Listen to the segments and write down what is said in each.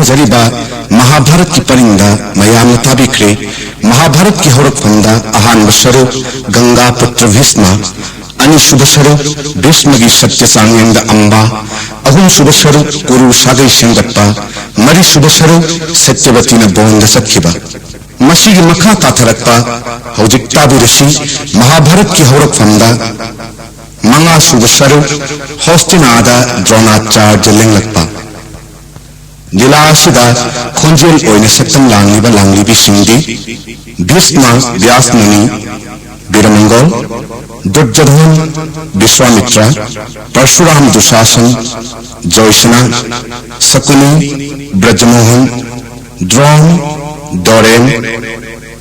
पंगथजरिबा महाभारत की परिंदा मयाम ताबिख्रे महाभारत की हौरकफमदा अहानब सरुप गंगा पुत्र भीष्म अनिशुभ सरुप भीष्म की सत्य सांगेंद अंबा अहुम शुभ स्वरूप कुरु सागै सेंगप्पा मरी शुभ स्वरूप सत्यवती न बोंद सत्खिबा मसीगी मखा ताथरक्पा हौजिक ताबिरसी महाभारत की हौरकफमदा मंगा शुभ स्वरूप हौस्तिनादा द्रोणाचार्य लिंगलक्पा जिलासिदा खोंजेल ओइने सत्तम लांगलिबा लांगलिबिसिंगदी भीष्म व्यासमुनि वीरमंगल दुर्योधन विश्वामित्र परशुराम दुशासन जयसेना शकुनि ब्रजमोहन द्रोण डोरेन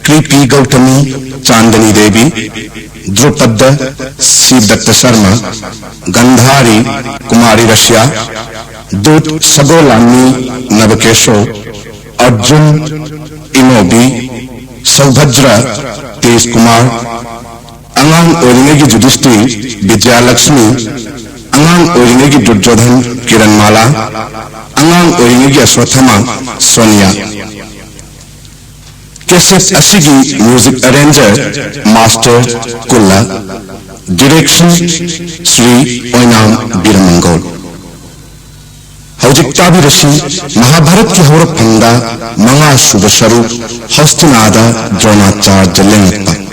कृपी गौतमी चांदनी देवी द्रुपद शिवदत्त शर्मा गंधारी कुमारी रशिया दूत सगोलानी नवकेशो अर्जुन इनोबी सौभद्र तेज कुमार अंगांग ओरिंगे की युधिष्ठिर विजयालक्ष्मी अंगांग ओरिंगे की दुर्योधन किरणमाला अंगांग ओरिंगे की अश्वत्थामा सोनिया कैसेट असिगी म्यूजिक अरेंजर मास्टर कुल्ला डायरेक्शन श्री ओइनाम वीरमंगल हौजिक ताबिरसी महाभारत की हौरकफमदा मंगा शुभ स्वरूप हस्तिनादा द्रोणाचार्य लिंगप्पा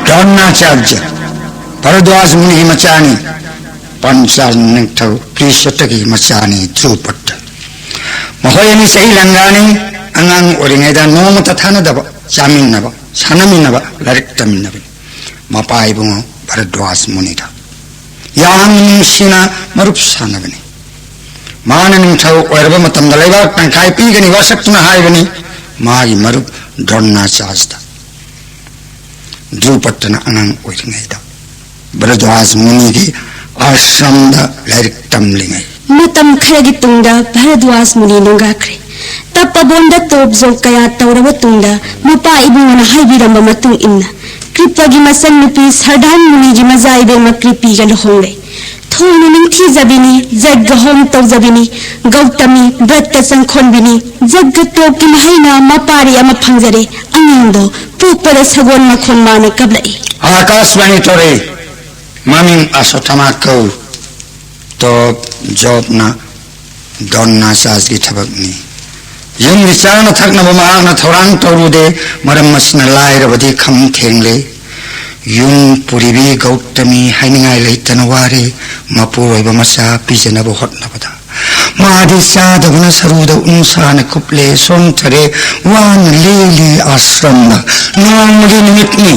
द्रोणाचार्य भरद्वाज मुनि मचानी पंचाल निंगथौ प्रीशतकी मचानी ध्रुपद महोयनी सही लंगानी अंगांग ओरिंगेदा नोमत थानदब चामिन्नब सानमिन्नब लारिक तमिन्नब मपाइबुंग भरद्वाज मुनिदा याम निंगसिना मरुप सानबनी मान निंगथौ ओरब मतमदा लेबाक तंखाय पीगनी वासक्तुना हाइबनी मागी मरुप द्रोणाचार्यदा द्रुपदना अंगांग ओरिंगेदा भरद्वाज मुनि की आश्रम दा लाइक तमलिंगै मतम खरगी तुंगदा भरद्वाज मुनि नुंगाख्रे तपबोंदा तोबजो कया तौरब तुंगदा मपा इबुंगना हाइबिरम मतुंग इन्ना कृपगी मसन नुपी सरदान मुनि जी मजाइबे मकृपी गल होंगे थोनु निंथि जबिनी जग्ग होम तौजबिनी गौतमी व्रत संखोनबिनी जग्ग तोकी महिना मपारी अम फंगजरे अंगिंदो पुपद सगोन मखोन मान कबलाई आकाशवाणी तोरे मामिंग असोथमा कौ तो जॉब ना दौड़ना साज की थबकनी यंग विचार न थकना बमाग न थोरांग तोरुदे मरम मसना लायर बदी खम थेंगले युं पुरीबी गौतमी हाइनिंगाई लेतनवारे मपुरोय बमसा पिजना बहटना बदा मादी साधवना सरुद उनसान कुपले सोंथरे वान लेले आश्रम ना नोमली निमितनी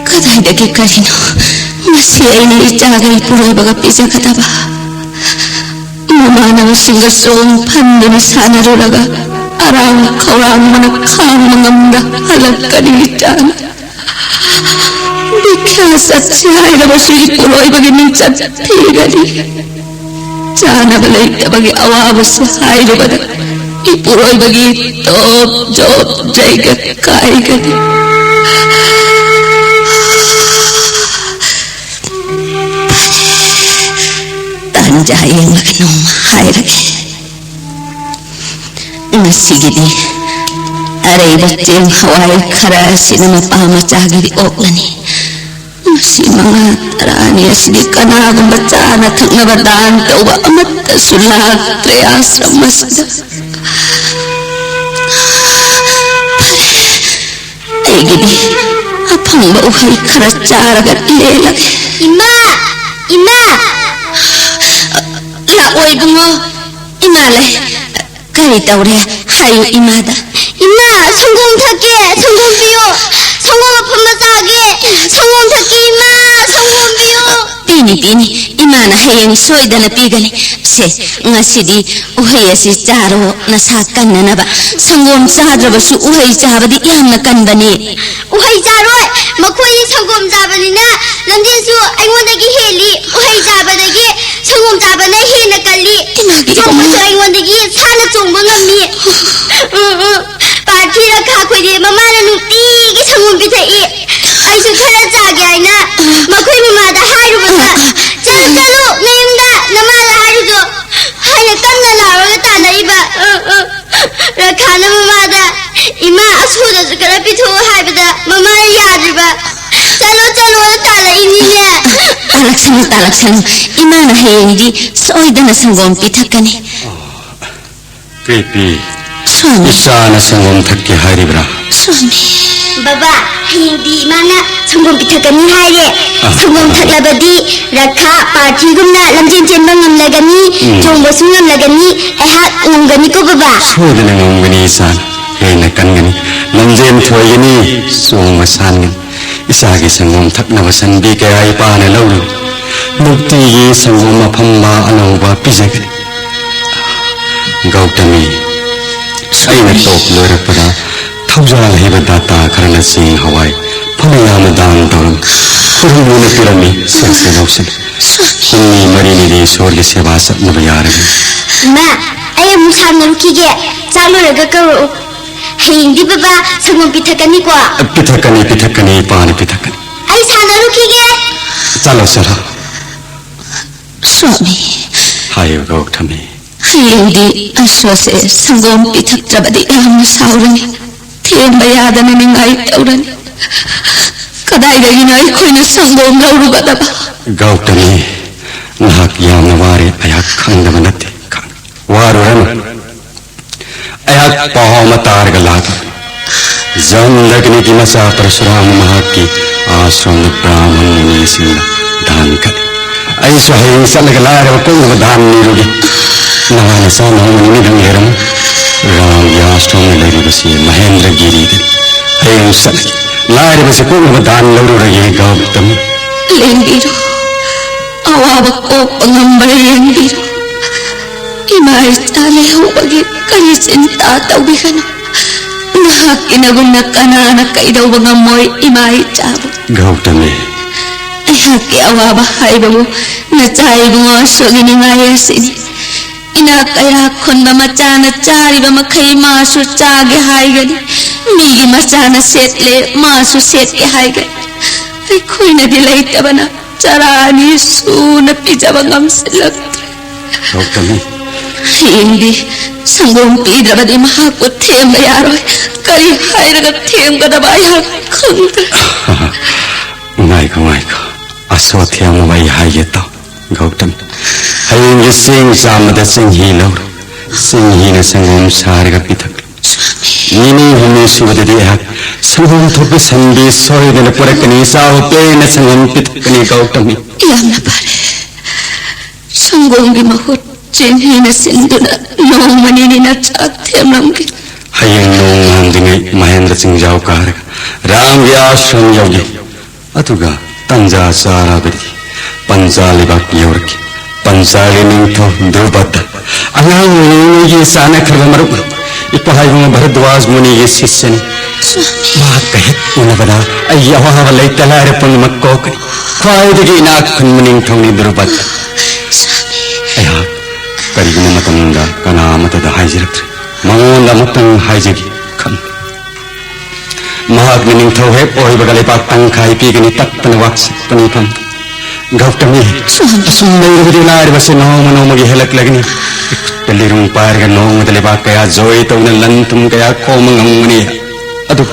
कदाइदगी करिनो मसी आइने इचागई पुरोयबगा पिजगदबा ममानव सिंग सोम फंदनि सानरुरगा अराम खौराम मन खाम मंगमदा हलकनि इचाना बिख्या सच्चे हाइरबसुई पुरोयबगी निंचत फिगनि चानबलैतबगी अवाबस हाइरबदा इ पुरोयबगी तोप जोप जैग काइगनि जायें लगनो हायरगे नसीगिदी अरे बच्चे हवाई खरा सिनेमा पामा चागिदी ओकलनी नसी मंगा तरानी असली कनाग बचाना थंग बदान तौबा अमत सुलाग प्रयाश्रम मसद ऐगिदी अपंग बहुई खरा चारगत ले लगे इमा इमा ओय बुंगो इमाले कई तौरे हायु इमादा इमा संगों थके संगों पियो संगों फम जागे संगों थके इमा संगों पियो Pini imana hayang soidana pigani se ngasidi uhai asi charo nasa kanna ba sangom chadraba su uhai chabadi yamna kanbani uhai charo makhoi sangom chabani na lamjin su aingondagi heli uhai chabadagi sangom chabana hena kalli chongba su aingondagi sana chongba ngammi parthi rakha khoide mamana nuti gi sangom bithai aisu khara chage aina makhoi mamada hairubata chalo nayumda namala hairujo haina kanna laraga tanaiba rakhana mamada ima asuda kara pitho haibada mamana yadriba chalo tala inine talaksanu imana hayangdi soidana sangom pithakani Pipi Swami isana sangom thakki haribra Swami Baba hindi mana sangom pithakani haire sangom thaklabadi rakha parthi gumna lamjin chenba ngamlagani chongba su ngamlagani ehat ngumgani ko baba sodana ngomgani isana hena kangani lamjen thoyani songma sangani isagi sangom thaknaba sanbi kaya ipana lawru mukti gi sangom mafamba anauba pijagani Gautami aina top loirapada thawjal heba data kharana sing hawai phanayam dan don kurumuna pirami sakse nausin kunni marini de sorge seva satnaba yaragi ma ayam samnam kige chalo raga ko hindi baba sangom pithakani ko pithakani pan pithakani ai sanaru kige chalo sara Swami hayo Gautami hayangdi aswase sangom pithaktrabadi yamna saurani themba yadana ningai taurani kadaidagina aikoina sangom laurugadaba Gautami nahak yamna wari ayak khangdaba natte warurana ayak pahoma targa laga zandagni ki masa parasuram mahaki ashram brahman muni singa dan kali ai swahayang salaga lara ko dan nirugi nahana sa muni dang heram ram yashram lari basi mahendra giri hayang salaga lara basi ko dan laururagi Gautami Lembiro awaba ko pangambal lembiro imay tali hubagi kari sinta tawbigan nahak inaguna kanana kaidaw bangamoy imay chabo Gautami ayaki awaba haibamu na chaibu nga sogini ngayasini inakaya konba machana chari ba makai masu chage haigani migi machana setle masu setke haigani ay koy na dilaita ba na charani suna pijaba ngamsilak Gautami hindi sangom pidra ba di mahakot tem bayaroy kari hairaga tem kada bayar kanda Maiko aswatya mo bay hayeta Gautami hayang sing samada sing hilaw sing hina sangom sarga pitak nini humi subada diha sangom thope sandi soy dena purakani sao pe na sangom pitakani Gautami yamna pare sangom gi mahut chen hina sinduna nong manini na chak tem namgi hayang nong nandingai Mahendra Singh Jau kahar ram vyashram yogi atuga tanja sarabadi panjali bak yorki panjali ningtho drupata angang ngi sana kharga maruk ipahai mo Bharadwaj muni ye sisyan baat kahet unabada ayawa walai talare pun makko kari khwai digi nak khun muning thongni drupata aya karigna matanga kana matada haijirak mangonda mutang haijigi kham mahak mining thau hep oi bagale pak tang khai pi gani tak tan wak pani kam Gautami sumbai rudi lar base no magi helak lagni pelirung par ga no madale ba kaya joy to na lantum kaya ko mangani adu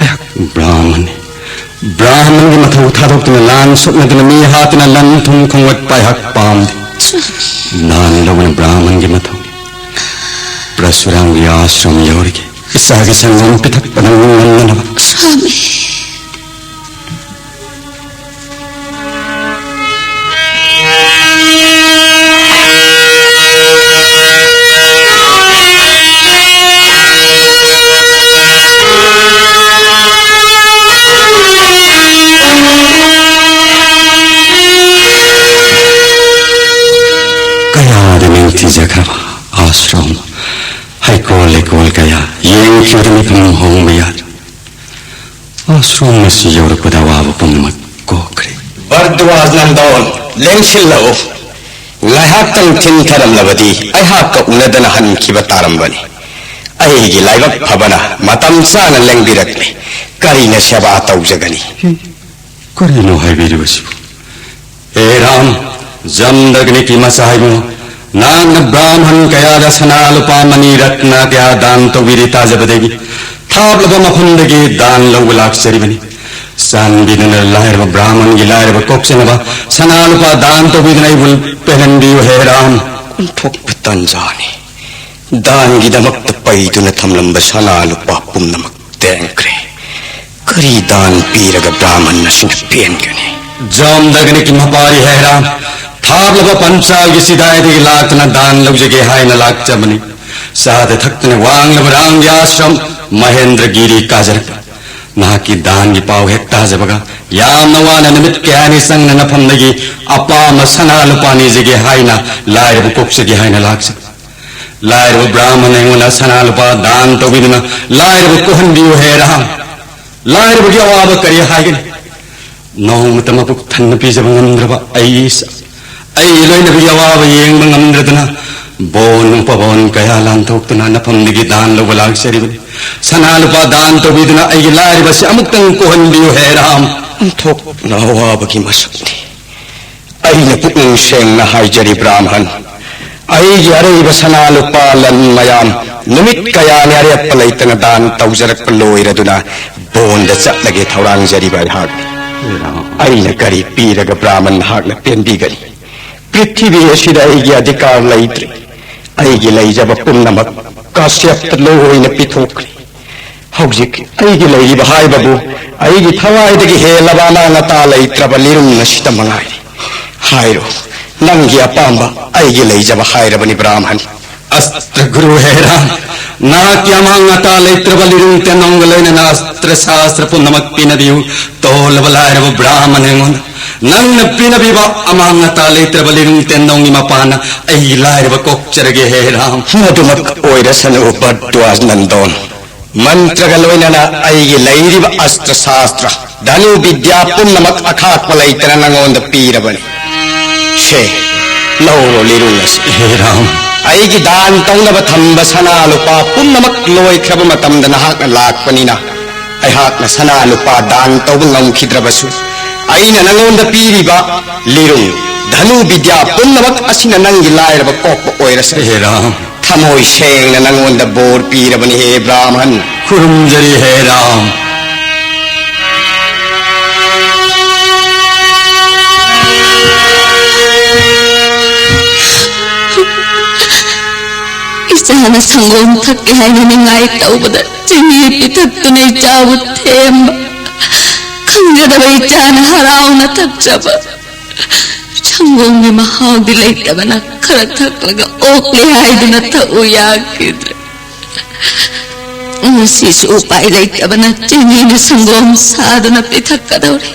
ayak brahman gi mathau thadok na lan suk na mi hat na lantum khongwat pa hak pam nan lawan brahman gi mathau prasuram gi ashram yorgi isagi sangam pitak panang nan Swami आश्रम हाईकोल लेकोल कया Young खिदमी फम Hong मयाद आश्रम में see your पदा वाव पुनमत कोकरे बर्दवाज नंदोन लेंशिलो लाहाक तंग thin थरम लबदी अहाक का उनदन हन खिबतारम बनी अहिगी लाइवक फबना मतम चान लेंबिरकले करीना सेवा तौजगनी करीनो हाइबिरुसु हे राम जमदग्नि की मसाइमो नान ब्राह्मण कया दसना लुपा मनी रत्न क्या दान तो विरिता जबदेगी थाप लब मफुंदगी दान लौलाक चरिबनी सान बिदन लायर ब्राह्मण की लायर कोक्सेनबा सना लुपा दान तो विदनई बुल पहलंदी हे राम ठोक पितन जाने दान की दमक पैदुन थमलंब सना लुपा पुमनमक तेंक्रे करी दान पीरग ब्राह्मण नसिन पेनगने जमदग्नि की मपारी है राम थाप लब पंचाल की सिदायत की लातना दान लग जगे हाय न लाक चबनी साथ थक्तने वांग लब रांग आश्रम महेंद्र गिरी काजर ना की दान की पाव हेक्ता जबगा याम नवान निमित क्यानी संग नफम नगी अपा मसना लुपानी जगे हाय ना लायर बुकोक जगे हाय न लाक से लायर ब्राह्मण एंगुना सना लुपा दान तो बिदना लायर बुकोहन दियो है राम लायर बुगिया वाब करी हाय gun नौम तमपुक थन्न पीजब ngandrba aisa ai loina bugiya waab yeng ngamndradna bon pabon kaya lan thoktuna nafam digi dan lo balag serib sanal pa dan to bidna ai lair basi amuk tang ko handiyo he ram thok na waab ki masakti ai na pukung sheng na haijari brahman ai jare basanal pa lan mayam numit kaya ne are palaitana dan taujarak paloiraduna bon da chatlage thorang jari bai hak ai na kari piraga brahman hak na pendi gari पृथ्वी असिदा आइगी अधिकार लैत्रे आइगी लैजब पुनमक काश्यप लोइना पिथोक्रे हौजिक आइगी लैरिब हाइबबु आइगी थवाइदगी हेलबा नांगता लैत्रब लिरुंगना सिता मंगाइरे हाइरो नंगी अपांबा आइगी लैजब हाइरबनि ब्राह्मण अस्त्र गुरु है राम ना क्या मांगता लैत्रब लिरुंग ते नंगलैना अस्त्र शास्त्र पुनमक पिनदियु तोल बलाइरब ब्राह्मण एंगोन नंग पिनबिबा अमांगता लेत्रबलिरुं तेनोंगी मपाना आई लाइरब कोक्चरगे हे राम मधुमक ओइरसन उपद्वाज नंदोन मंत्रग लोइनना आइगी लैरिब अस्त्र शास्त्र धनु विद्या पुनमक अखाक पलैतन नंगोंद पीरबनि शे लौरो लिरुंगस हे राम आइगी दान तौनब थंब सना लुपा पुनमक लोइख्रब मतमद नहाक लाकपनिना अहाकना सना लुपा दान तौब ngomkhidrabasु aina nangonda piriba lirung dhanu vidya punnamak asina nangi lairaba kokpa oirase he ram thamoi sengna nangonda bor pirabani he brahman kurum jari he ram isana sangom thakke haina ningai taubada chini pitattune jabu themba खंजदबई चान हराउना थक जब छंगों में महाव दिलाई तबना खर थक लगा Oakley हाइदना था उया किद्र उसीस उपाय लाई तबना चिनी न संगों साधना पिथक कदौरे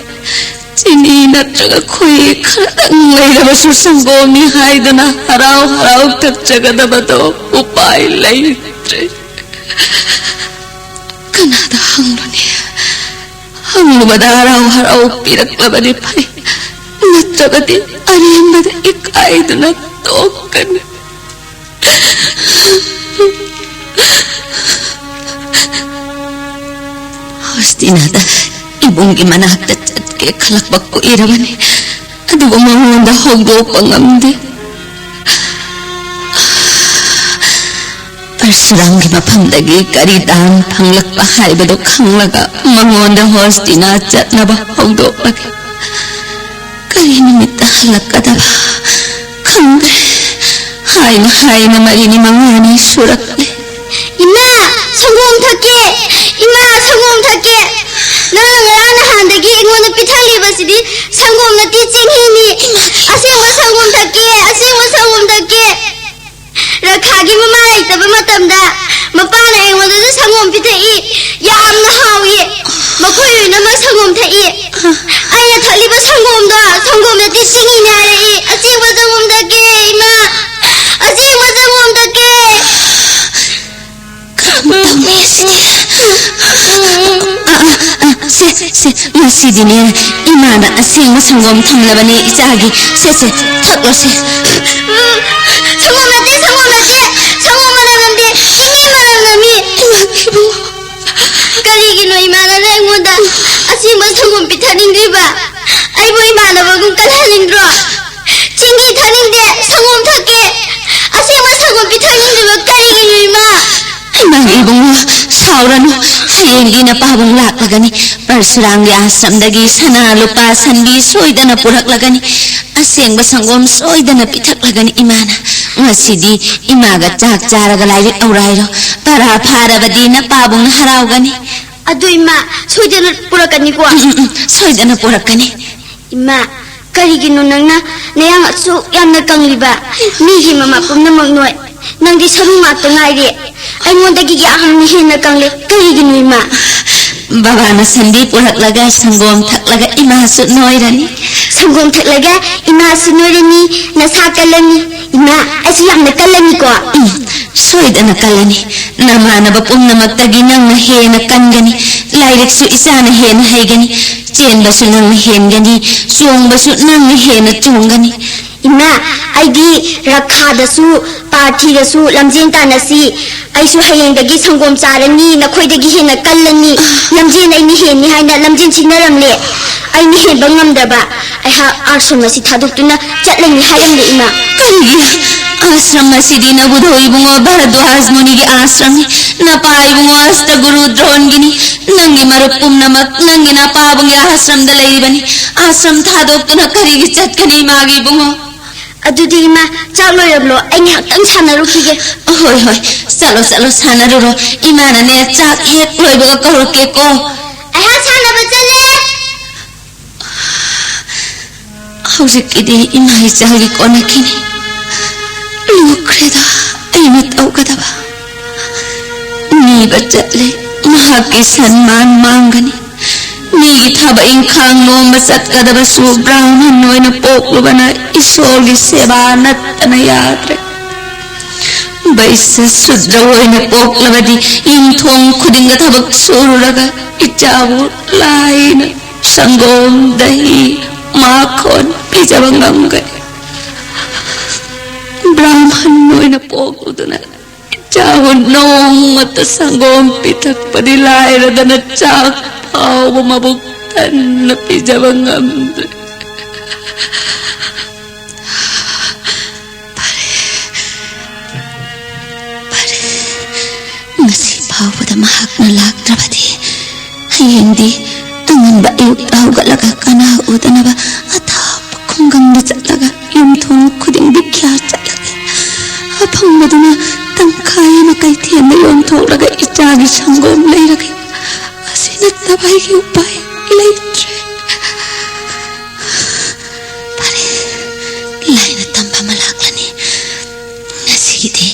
चिनी न ट्रगा खोई खरदंग लाई रबसु संगों में हाइदना हराव हराव थक जगदबदो उपाय लाई त्रे कनादा हंगने हम बदाराव हराव पिरक लबने फरे नत्रगति अरियंबद इकायदन तोकन हस्तिनादा इबुंगी मनाक्ता चटके खलक बक्को इरबने अदुबो मंगोंदा होगदोप ngamde परशुरामगी मफमदगी करी दान फंगलकपा हाइबदो खंगलगा मंगोंदा हस्तिना चटनबा होगदोपगे करी निमित्त हलकदबा खंगरे हाइना मरिनी मंगानी सुरकले इमा संगोम थके नंगराना हांदगी एंगोंदा पिथालिबसिदी संगोम नती चिंहिनी असेंगो संगोम थके रखागी ममा लेतब मतमदा मपाना एंगोंदा संगोम पिथई यामना हावी मखोयना म संगोम थई आइना थलिब संगोम नती चिंहिनी हारे असेंगो संगोम थके इमा असेंगो संगोम थके से मसीदिने इमाना असेंग संगोम थमलबने इचागी से थकलो से संगोम नते संगोम मरमदे इनी मरमदमी करिगिनो इमाना नाइंगोंदा असीम संगोम पिथानिंद्रिबा आइबो इमाना बगुम कलहानिंद्रो चिंगी थानिंदे संगोम थके असीम संगोम पिथानिंद्रिबा करिगिनो इमा इबुंगो सावरनु हयेंगी ना पाबुंग लाक्लगनी परशुरामगी आश्रमदगी सना लुपा सनबी सोइदना पुरक्लगनी असेंग संगोम सोइदना पिथक्लगनी इमाना ngasidi imaga chak charaga lairi aurairo para pharabadi na pabung haraugani adu ima soidana purakani ko soidana purakani ima karigino nangna nayang asu yamna kangliba migi mama pumna magnoi nangdi saru ma to ngaire aimondagi gi ahamni hena kangle karigino ima baba na sandi puraklaga sangom thaklaga ima su noirani sangom thaklaga ima su noirani nasa kalani ima asu yamna kalani ko soidana kalani namana bapumna magtagi nang hena kangani lairik su isana hena haigani chen basu nang hengani suong basu nang hena chungani ima aigi rakha dasu parthi dasu lamjin tanasi aisu hayengdagi sangom charani nakhoidagi hena kallani lamjin ai ni heni haina lamjin chignaramle ai ni he bangamdaba ai ha ashram asi thadukuna chatlani hayamle ima kariya ashram asidi na budhoi bungo bharadwaj muni gi ashram na pai bungo asta guru drongini nangi marupum namak nangi na pa bungi ashram da leibani ashram thadukuna karigi chatkani magi bungo adudi ima chalo yablo ai ni hakang chanaru khige hoi hoi chalo chalo chanaru ro imana ne chak hek loiba karu ke ko ai ha chanaba chale hausikidi imai chagi kona kini lukreda aina taugadaba ni bachatle mahaki sanman mangani ni thaba inkhang no masat kadaba su brahman noina poklubana isolgi seba natana yatre baisa sudra hoina poklabadi inthong khudinga thabak sururaga ichabu laina sangom dahi makhon pijabangam gani brahman noina pokludana ichabu nong mata sangom pitak padilaira dana chak pau mabuktan na pijabangam ngasi pawda mahak na laktrabadi hayengdi tangan ayuk hawgalaga kana udanaba atha pakhungam na chatlaga yumthong khuding bikya chatlaga aphang maduna tangkhaya na kaithian na yumthong laga ichagi sangom leiraga asina tabai gi upai leitre pare laina tamba malaklani ngasidi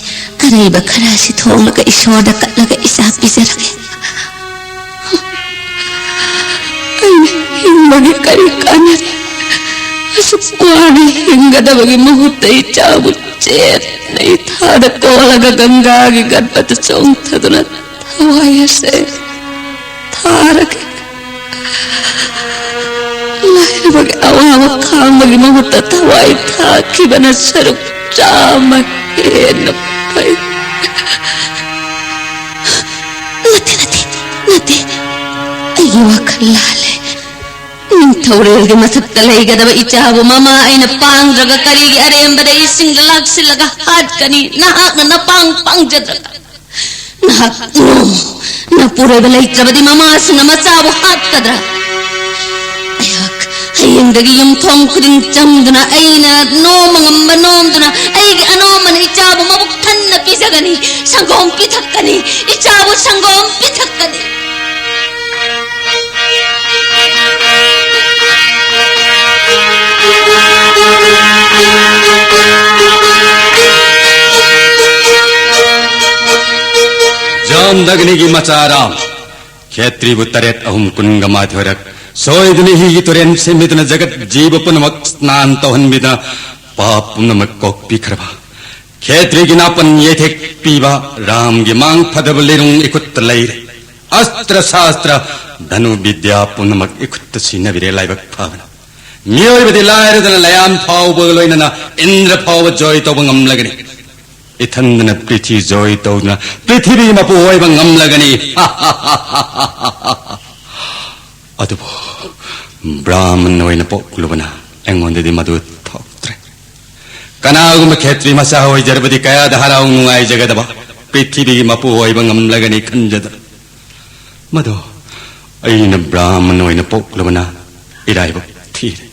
areba khara si thong laga isoda katlaga isa pizarage himbagi kari kanari asukwana hingadabagi muhutta ichabu chet nei thada kolaga ganga gi gadpat chong thaduna thawaya se tharake lair bagi awa khang bagi muhutta thawai thaki bana saruk chama hen pai nati ayu wakhlale ninthorelge masakta leigadaba ichabu mama aina pangdraga karigi arembada isingda laksilaga hatkani nahak na pang jadraga nahak na pureba leitrabadi mama singa masabu hatkadra ayak hayengdagi yumthong khuding chamduna aina nomangamba nomduna aigi anomana ichabu mabuktan na pisagani sangom pithakkani ichabu sangom pithakkani Jamdagni gi macaram khetri butaret ahum kunga mathorak soidni hi toren semitna jagat jiva punamak snan tohan bida pap punamak kok pikhraba खेत्री की नापन ये थे पीवा राम की मांग फदब लेरुंग इकुत लैरे अस्त्र शास्त्र धनु विद्या पुनमक इकुत scene विरे लाइबक फावना मियोय बदि लायर दन लयाम फाव बगलोइना इंद्र फाव जॉय तो बंगम लगने इथंदन पृथ्वी जॉय तो ना पृथ्वी मपु होय बंगम लगने अदुबो ब्राह्मण होइना पोकुलबना एंगोंदि मधु थोक्त्रे कनागुम खेत्री मसा होय जरबदि कया दहराउ नुआय जगदबा पृथ्वी मपु होय बंगम लगने खंजद मधु अइन ब्राह्मण होइना पोकुलबना इराइबो थीरे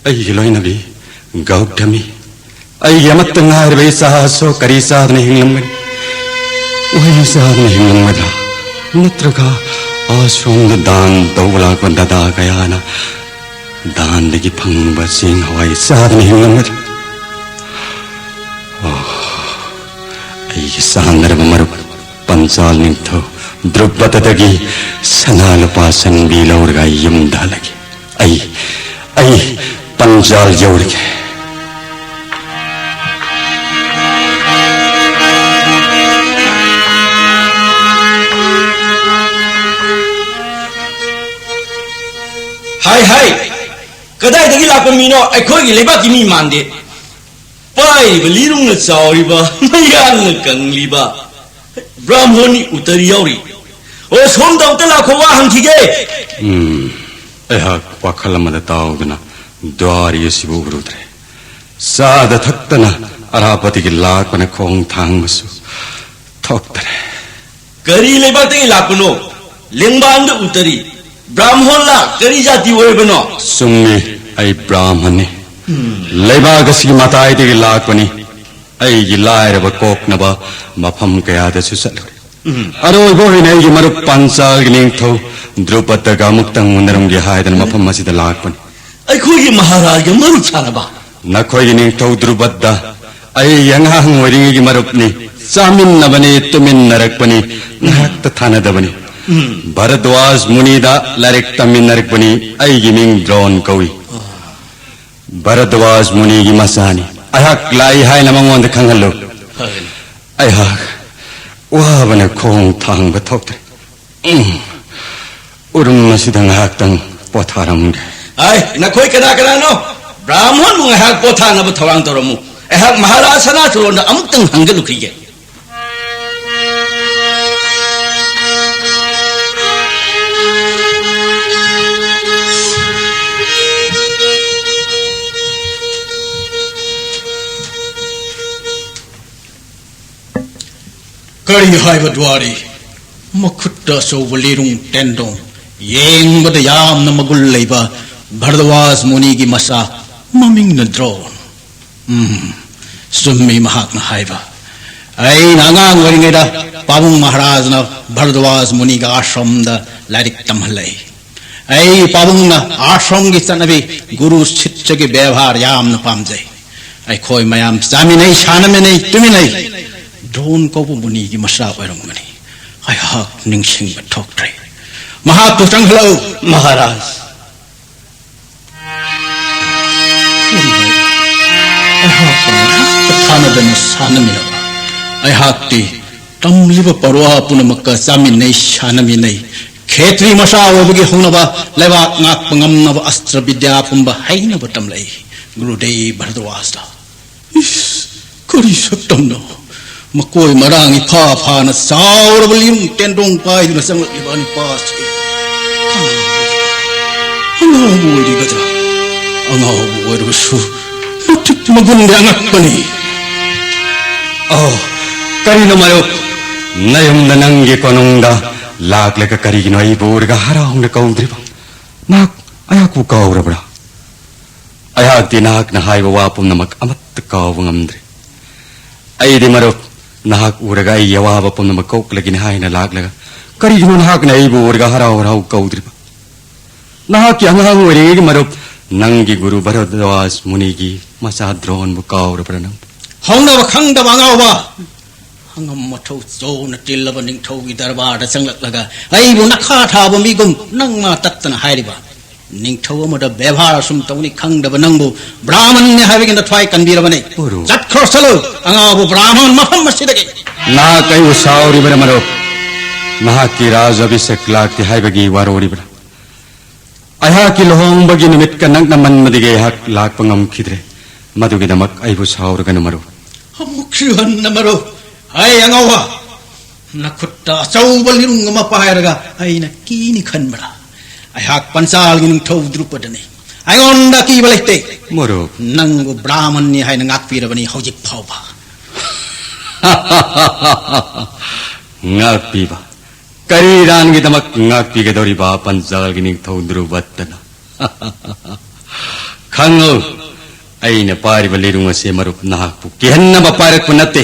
अई लोइनबी गौतमी अई यमत नारबे साहसो करी साधने हिंगलंगनि वही साधने हिंगलंगदा नत्रका आश्रम दान तौला को ददा गया ना दान लगी फंग सिंह हवाई साधने हिंगलंगदा अई सांदर मरु पंचाल निथो द्रुपद दगी सनाल पासन बीलौर गा यम दालगी अई पंचाल जोड़ के हाय कदाई दगी लापो मीनो अखोगी लेबा की मी मांदे पाई बलीरुंग चावरीबा मयान कंगलीबा ब्राह्मणी उतरी यावरी ओ सोम दाउत लाखो वा हंखिगे एहा वाखलमद ताउगना द्वारी सिबु गुरुद्रे साद थक्तना अरापति की लाकन खोंग थांगसु थोक्तरे करी लेबा ते लापनो लेंबांद उतरी ब्राह्मण ला करी जाति ओइबनो सुम्मे आई ब्राह्मणे लेबागसी मताई ते लाकनी आई गिलायर बकोकनबा मफम कयादसु सलरे अरोय बोहिने गी मरु पंचाल गिनिंग थौ द्रुपद गा मुक्तंग उनरम गे हायदन मफम मसिद लाकनी अखोगी महाराज गे मरु छानबा नखोय गिनिंग थौ द्रुपद आई यंगांग वरिंग गी मरुपनी सामिन नबने तुमिन नरकपनी नहक्त थानदबनी भरद्वाज मुनिदा लारिक तमिन नरकपनी आई गिमिंग द्रोन कवि भरद्वाज मुनि गी मसानी अहक लाई हाय नमंगोंद खंगलो अहक वाबने खोंग थांग बथोक्तरे उरुम मसिदंग हाक्तंग पोथारमगे आई नखोय कना कना नो ब्राह्मण मुंग हाक पोथा नब थवांग तोरमु अहक महाराज सना तुरोंद अमुक्तंग हंगलु खिगे करी हाय बद्वारी मखुट्टा सोवलीरुंग टेंडों येंग बद याम न मगुल लेबा भरद्वाज मुनि की मसा ममिंग न द्रोन सुम्मी महाक न हायबा ऐ नांगांग वरिंगेदा पाबुंग महाराज न भरद्वाज मुनि का आश्रम द लारिक तमहलै ऐ पाबुंग न आश्रम की चनबी गुरु शिष्य के व्यवहार याम न पामजै ऐ खोय मयाम जामी नहीं शान में नहीं तुमी नहीं ड्रोन को मुनि की मसा ओरंगनी अयहाक निंगसिंग बथोक्त्रे महापुत्रंग हलो महाराज थानदन सानमिनो अयहाकती तमलिब परवा पुनमक चामिनै सानमिनै खेत्री मसा ओबगी होनबा लेबा ngak पंगमनब अस्त्र विद्या पुंबा हाइनब तमलै गुरुदेव भरद्वाजदा करी सकतमनो मकोय मरांग इफा फाना साउरब लिम टेंडोंग पाइदुना संगलिबानि पासे अंगाबु ओइदि गजा अंगाबु ओइरबसु नथिक मगुंदे अंगक्पनि ओ करिनो मायो नयम ननंगे कोनोंगा लाकलेक करिगिनो आई बोरगा हराउंग कौद्रिबा नाक अयाकु काउरबड़ा अयाक दिनाक न हाइबा वापुम नमक अमत कावंगमद्रे अयदि मरो नाक उरगा यवाब पुनम कोकलगिन हायन लागलगा करिगिनो नाक न आई बोरगा हराउ कौद्रिबा नाक यांगांग वरिगे मरो नंगी गुरु भरद्वाज मुनि की मसा द्रोन बुकाउरबड़ा नंग हंगब खंगब अंगावबा हंगम मथौ जोन तिल्लब निंथौ की दरबार संगलगा अइबु नखा थाब मिगुम नंगमा तत्तन हायरिबा 닝ꯊꯧ ꯑꯃꯗ ꯕꯦꯚꯥꯔ ꯁꯨꯝ ꯇꯧꯅꯤ ꯈꯪꯗꯕ ꯅꯪꯕꯨ ꯕ꯭ꯔꯥꯍꯃꯟꯅꯤ ꯍꯥꯏꯕꯒꯤꯅ ꯊ꯭ꯋꯥꯏ ꯀꯟꯕꯤꯔꯕꯅꯤ ꯆꯠꯈ꯭ꯔꯣ ꯆꯠꯂꯨ ꯑꯉꯥꯎꯕ ꯕ꯭ꯔꯥꯍꯃꯟ ꯃꯐꯝ ꯑꯁꯤꯗꯒꯤ ꯅꯍꯥꯛ ꯑꯩꯕꯨ ꯁꯥꯎꯔꯤꯕꯔ ꯃꯔꯨꯞ ꯅꯍꯥꯛꯀꯤ ꯔꯥꯖ ꯑꯚꯤꯁꯦꯛ ꯂꯥꯛꯇꯦ ꯍꯥꯏꯕꯒꯤ ꯋꯥꯔꯧꯔꯤꯕꯔ ꯑꯩꯍꯥꯛꯀꯤ ꯂꯨꯍꯣꯡꯕꯒꯤ ꯅꯨꯃꯤꯠꯀ ꯅꯛꯅꯃꯟꯕꯗꯒꯤ ꯑꯩꯍꯥꯛ ꯂꯥꯛꯄ ꯉꯝꯈꯤꯗ꯭ꯔꯦ ꯃꯗꯨꯒꯤꯗꯃꯛ ꯑꯩꯕꯨ ꯁꯥꯎꯔꯒꯅꯨ ꯃꯔꯨꯞ ꯑꯃꯨꯛꯁꯨ ꯍꯟꯅ ꯃꯔꯨꯞ ꯑꯩ ꯑꯉꯥꯎꯕ ꯅꯈꯨꯠꯇ ꯑꯆꯧꯕ ꯂꯤꯔꯨꯡ ꯑꯃ ꯄꯥꯏꯔꯒ ꯑꯩꯅ ꯀꯤꯅꯤ ꯈꯟꯕ꯭ꯔꯥ ꯑꯩꯍꯥꯛ ꯄꯟꯆꯥꯜꯒꯤ ꯅꯤꯡꯊꯧ ꯗ꯭ꯔꯨꯄꯗꯅꯤ ꯑꯩꯉꯣꯟꯗ ꯀꯤꯕ ꯂꯩꯇꯦ ꯃꯔꯨꯞ ꯅꯪꯕꯨ ꯕ꯭ꯔꯥꯍꯃꯟꯅꯤ ꯍꯥꯏꯅ ꯉꯥꯛꯄꯤꯔꯕꯅꯤ ꯍꯧꯖꯤꯛ ꯐꯥꯎꯕ ꯉꯥꯛꯄꯤꯕ ꯀꯔꯤꯔꯥꯟꯒꯤꯗꯃꯛ ꯉꯥꯛꯄꯤꯒꯗꯧꯔꯤꯕ ꯄꯟꯆꯥꯜꯒꯤ ꯅꯤꯡꯊꯧ ꯗ꯭ꯔꯨꯄꯗꯅ ꯈꯪꯉꯨ ꯑꯩꯅ ꯄꯥꯏꯔꯤꯕ ꯂꯤꯔꯨꯡ ꯑꯁꯤ ꯃꯔꯨꯞ ꯅꯍꯥꯛꯄꯨ ꯀꯤꯍꯟꯅꯕ ꯄꯥꯏꯔꯛꯄ ꯅꯠꯇꯦ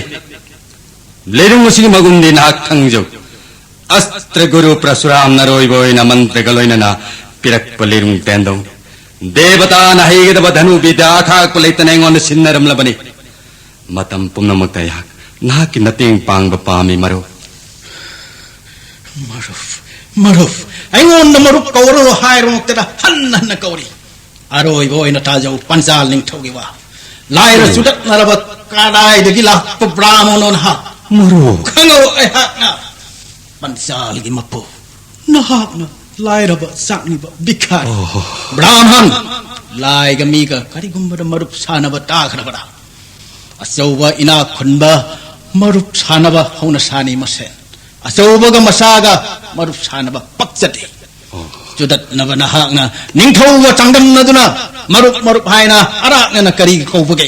ꯂꯤꯔꯨꯡ ꯑꯁꯤꯒꯤ ꯃꯒꯨꯟꯗꯤ ꯅꯍꯥꯛ ꯈꯪꯖꯧ अस्त्र गुरु परशुराम नरोइबोइन मंत्र गलोइनना पिरक्प लिरुंग तेंदौ देवता नहैगदब धनु विद्या आखाक लेतन एंगोन सिन्नरमलबनी मतम पुम्नमक्ता याक नाकी नतेंग पांगब पामी मरो मरुफ एंगोन मरुफ कौरो हायरो तेरा हन्न कौरी अरोइबोइन ताजौ पंचाल निंगथौगी वा लाइर सुदत नरब काडाय दगी लाप ब्राह्मणोन हा मरो खंगो ऐहाकना पंचालगी मप्पो नहाकना लाइरब साकनिब बिखार ब्राह्मण लाइगा मीगा करिगुम्बद मरुप सानब ताखरबरा अचौबा इना खुनबा मरुप सानब हौना सानी मसेन अचौबगा मसागा मरुप सानब पक्चते जुदत नब नहाकना निंगथौवा चांगदमनदुना मरुप मरुप हायना अराकना करी कौबगे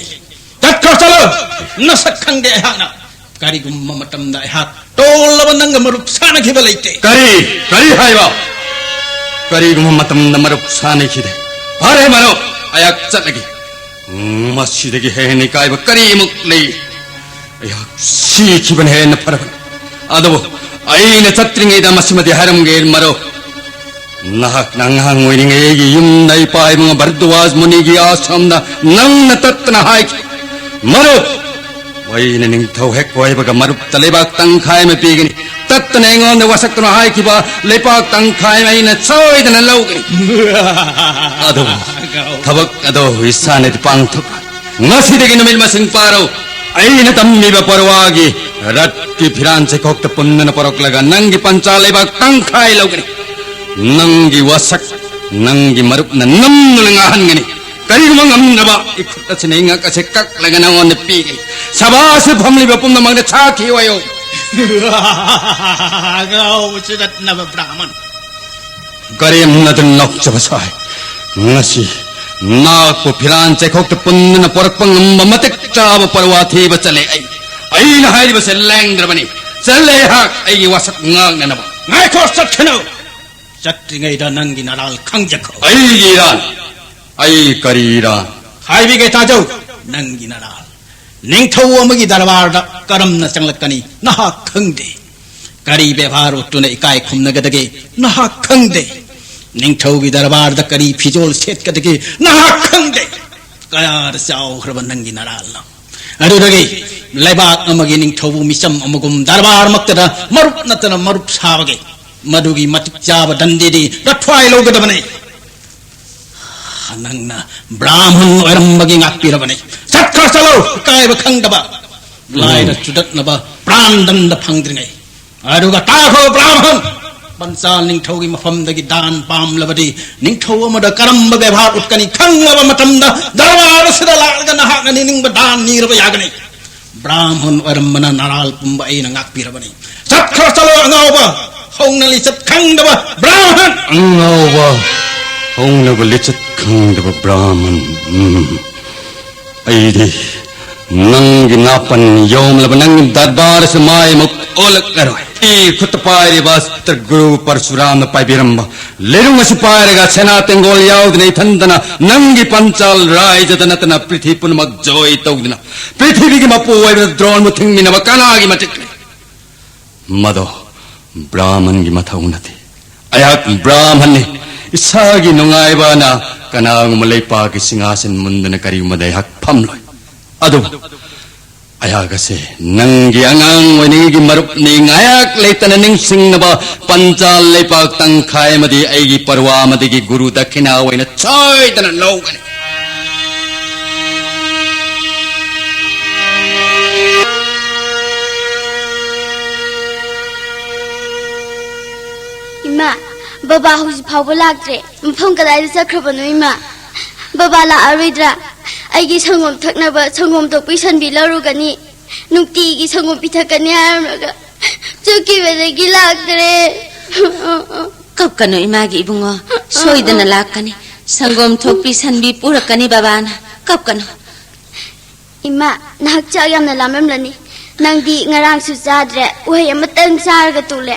तत्खर चलो नसक खंगे हाकना करिगुम्मा मतमदा हाक टोलब नंग मरुप सानखिब लैते करी हायवा करिगुम्मा मतमदा मरुप सानखिदे फारे मरो अयाक चलगी मसीदगी हेनि कायब करिमुक लई अयाक सीखिबन हेन फरबन अदबो अइना चत्रिङैदा मसिमदि हरमगे मरो नहक नंगहंग ओइरिङैगी युमदै पाइबंग भरद्वाज मुनिगी आश्रमदा नंगन तत्न हाइक मरो वैन निंगथौ हेक वैबग मरुप तलेबाक तंखाय में पीगनी तत्न एंगोन वसक्तनो हाइकिबा लेपाक तंखाय में इन सोइदन लौगनी अदो थबक अदो इसाने पांगथुक ngasiदगी नुमिल मसिंग पारो अइना तम्मीबा परवागी रत्की फिरांचे कोक्त पुन्नन परokलागा नंगी पंचा लेबाक तंखाय लौगनी नंगी वसक नंगी मरुप न नम्नुलंगा हनगनी करिगुमंग अमनबा इखुत सिनेंगा कसे कक लगना ओन पीगी सबास फमली बपुम मंग छाखी वयो गाओ चिदत नब ब्राह्मण करेम नदन नक जबसाय ngasi नाक को फिरांचे खोक्त पुन्न परपंग ममतक चाब परवाथी बचले आई न हाई बसे लैंग्द्रबनी चले हाक आई वसक ngang नब ngai खो सखनो चट्रिङैदा नंगी नराल खंजखो आई गिरान आई करीरान हाइबिगे ताजौ नंगी नराल निंगथौ अमगी दरबारदा करमना चंगलकनी नहा खंगदे करी व्यवहार उतुने इकाय खुमनगदगे नहा खंगदे निंगथौगी दरबारदा करी फिजोल सेतकदगे नहा खंगदे कयार चाव खरब नंगी नराल अदुदगे लेबाक अमगी निंगथौ मिसम अमगुम दरबार मक्तदा मरुप नतन मरुप सावगे मधुगी मतिक चाब दंदेदी रथवाय लोगदबने नंगना ब्राह्मण ओरमबगी ngakpirabane sakra salo kai ba khangdaba laina chudatnaba prandand phangdringai aduga takho brahman pansal ningthaugi mafamdagi dan pamlabadi ningthau amada karamba bebhar utkani khangaba matamda darbar sida lagna nahagani ningba dan nirba yagani brahman oramana naral pumba aina ngakpirabane sakra salo angauba hongnali sat khangdaba brahman angauba hongnaba lichat khangdaba brahman aidi नंगी नापन योम लब नंग दरबार से my मुक ओलक लरोय ई खुत Pierre वस्त्र गुरु परशुराम पाइबिरंब लेरुंग से पायरेगा सेना तेंगोल याउद ने थंदना नंगी पंचाल राय जतनतना पृथ्वी पुनमक जोय तौदना पृथ्वी की मपु वै द्रोण मुथिंग मिनव कनागी मटिक मदो ब्राह्मण की मथौनते अयाक ब्राह्मण ने इसागी नुंगाइबाना कनाग मलैपा की सिंहासन मुंदन करी मदय हक फमलोय अदु ayagase nanggi angang wenigi marup ni ngayak leitana ning singnaba panchal lepak tangkhai madi aigi parwa madi gi guru dakhina waina choi dana logani Ima, Baba huji phawba laktre, mpham kadai da chakrabano ima. Baba la aridra, aigi sangom thaknaba sangom to pisan bi larugani. Nukti gi sangom pithakani haramaga. Chuki bedagi laktre. Kapkano imagi ibungo soidana lakani sangom thok pisan bi purakani babana kapkano Ima, nahak chak yamna lamamlani. Nangdi ngarang su zadre, uhay amatang sarga tule.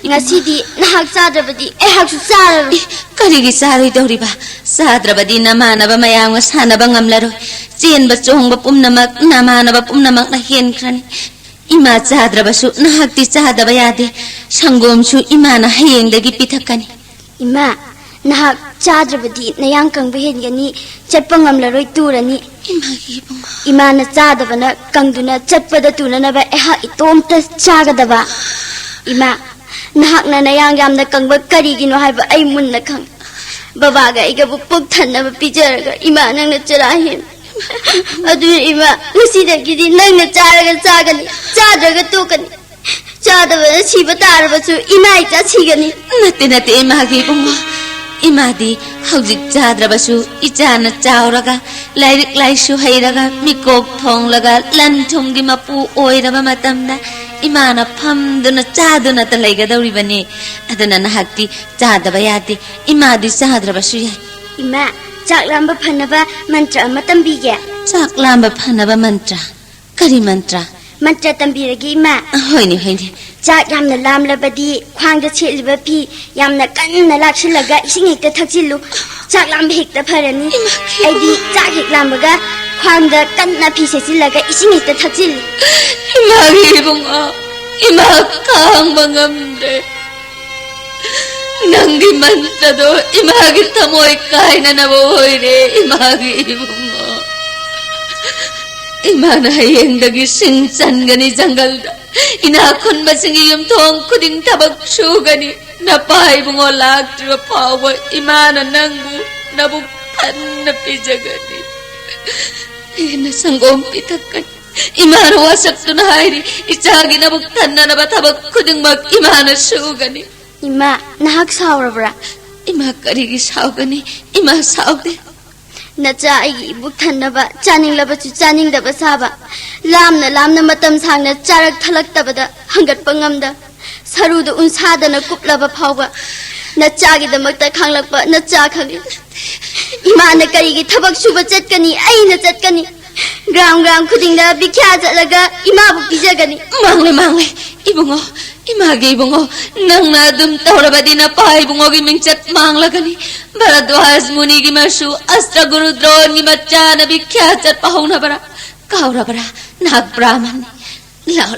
Ngasidi nahak sadrabadi, hak su sararu. karigi sarai doriba sadrabadi namanaba mayang sanaba ngamlaro chenba chongba pumnamak namanaba pumnamak na hen khrani ima sadrabasu nahakti sadaba yade sangomsu imana hayengdagi pithakani Ima, nahak sadrabadi nayang kang behengani chatpangam laroi turani. imagi bunga Imana sadabana kangduna chatpada tunanaba eha itomta chagadaba. Ima, nahak na nayang yamna kangba karigino haiba ay munna kang. Babaga igabu pugthanaba pijaraga ima nangna charahin. Adu ima, ngasidagidi nangna charaga chagani, chadraga tukani. Chadabana siba tarabasu ima icha chigani. nate imagi bunga imadi haujik chadrabasu ichana chauraga lairik laisu hairaga mikok thonglaga lanthumgi mapu oiraba matamda imana phamduna chaduna ta laigadoribani adana nahakti chadaba yade imadi chadrabasu yai Ima, chaklamba phanaba mantra ama tambige. chaklamba phanaba mantra kari mantra Mantra tambiragi ima. hoini Chak yamna lamlabadi khwangda chetliba pi yamna kanna lakshilaga ising hekta thakchilu. Chak lamba hekta pharani. Aidi chak hek lambaga khwangda kanna pi sechilaga ising hekta thakchilu. imagi bunga ima kangba ngamre nangi mantra do imagi tamoy kaina na boire imagi bunga imana hayengdagi sinchan-gani jangalda inakon masingi yung thong kuding tabak sugani napai bungo laktriba phawa imana nangbu nabukhan na pijagani ina sangom pitakani imana wasakto na hairi ichagi nabukhan na nabatabak kuding mag imana sugani Ima, nahak saurabra. ima karigi saugani ima saude Nacha aigi ibuk thanaba chaninglaba chu chaningdaba saba. Lamna matam sangna charak thalaktabada hangatpa ngamda. Saruda unsadana kuplaba phawba. Nachagi damakta khanglakpa nacha khangi. Imana karigi thabak suba chatkani aina chatkani. Gram khudingda bikhya chatlaga imabu pijagani. mangle ibungo imagi ibungo nangna dum taurabadi na pai bungo gi mingchat manglagani Bharadwaj muni gi masu astra guru dron gi machana bikhya chat pahuna bara kaura bara nag brahman lao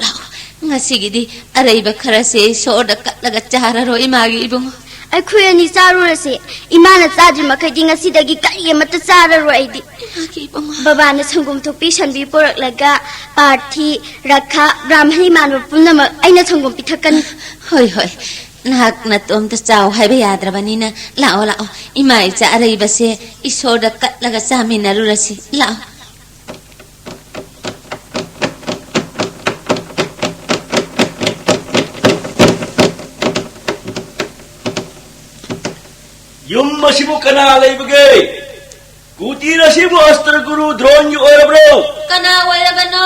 ngasigidi araiba kharase soda katlaga chararo imagi ibungo Akhoi ani charurase imana chadri makhai ngasidagi kari amata chararo aidi. imagi ibungo Babana sangum thopi sanbi poraklaga parthi rakha brahmani manwa punnamak aina sangum pithakani. hoi nak na tom ta chaw hai ba yadrabani na lao imai cha araiba se isoda katlaga samina rurasi lao Yung masibo ka na laibagay. Kuti na sibo Astra Guru drone yu ora bro. kana wairabano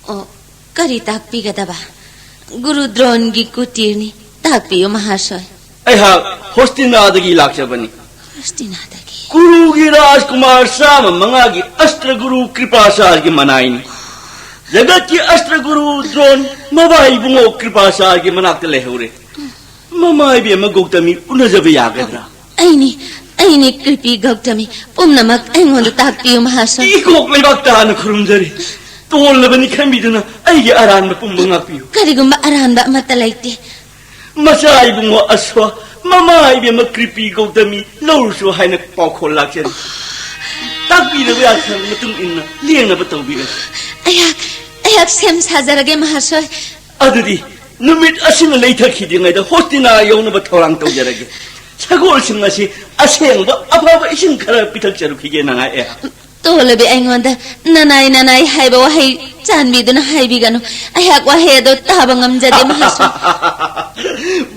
oh kari takpi gadaba guru drone gi kutirni takpi yo mahashoy Ay ha, hostina adagi lakshabani. Kristina dagi Guru gi Rajkumar sama mga gi Astra Guru Kripasar gi manain. Jagat ki Astra Guru drone mabay bungo Kripasar gi manakta lehure. Mamay biya magugtami unazabi yagadra. aini kripi gautami pumnamak aingonda takpi yo mahashoy Ikok laybakta na kurumjari. Tol na bani kambiduna ay gi aran na pumbangakpiyo. karigumba aranda matalaite Masay bungo aswa mamay biya magkripi gautami lawruso hay na paukol laksyan. Takpi na biya sa matung ina liang na bataw bigas. ꯑꯩꯍꯥꯛ ꯁꯦꯝ ꯁꯥꯖꯔꯒꯦ ꯃꯍꯥꯁꯣꯏ ꯑꯗꯨꯗꯤ ꯅꯨꯃꯤꯠ ꯑꯁꯤꯅ ꯂꯩꯊꯈꯤꯗ꯭ꯔꯤꯉꯩꯗ ꯍꯣꯁꯇꯤꯅꯥ ꯌꯧꯅꯕ ꯊꯧꯔꯥꯡ ꯇꯧꯖꯔꯒꯦ ꯁꯒꯣꯜꯁꯤꯡ ꯑꯁꯤ ꯑꯁꯦꯡꯕ ꯑꯐꯕ ꯏꯁꯤꯡ ꯈꯔ ꯄꯤꯊꯛꯆꯔꯨꯈꯤꯒꯦ ꯅꯉꯥꯏ ꯇꯣꯂꯕꯤ ꯑꯩꯉꯣꯟꯗ ꯅꯅꯥꯏ ꯍꯥꯏꯕ ꯋꯥꯍꯩ ꯆꯥꯟꯕꯤꯗꯨꯅ ꯍꯥꯏꯕꯤꯒꯅꯨ ꯑꯩꯍꯥꯛ ꯋꯥꯍꯩ ꯑꯗꯨ ꯇꯥꯕ ꯉꯝꯖꯗꯦ ꯃꯍꯥꯁꯣꯏ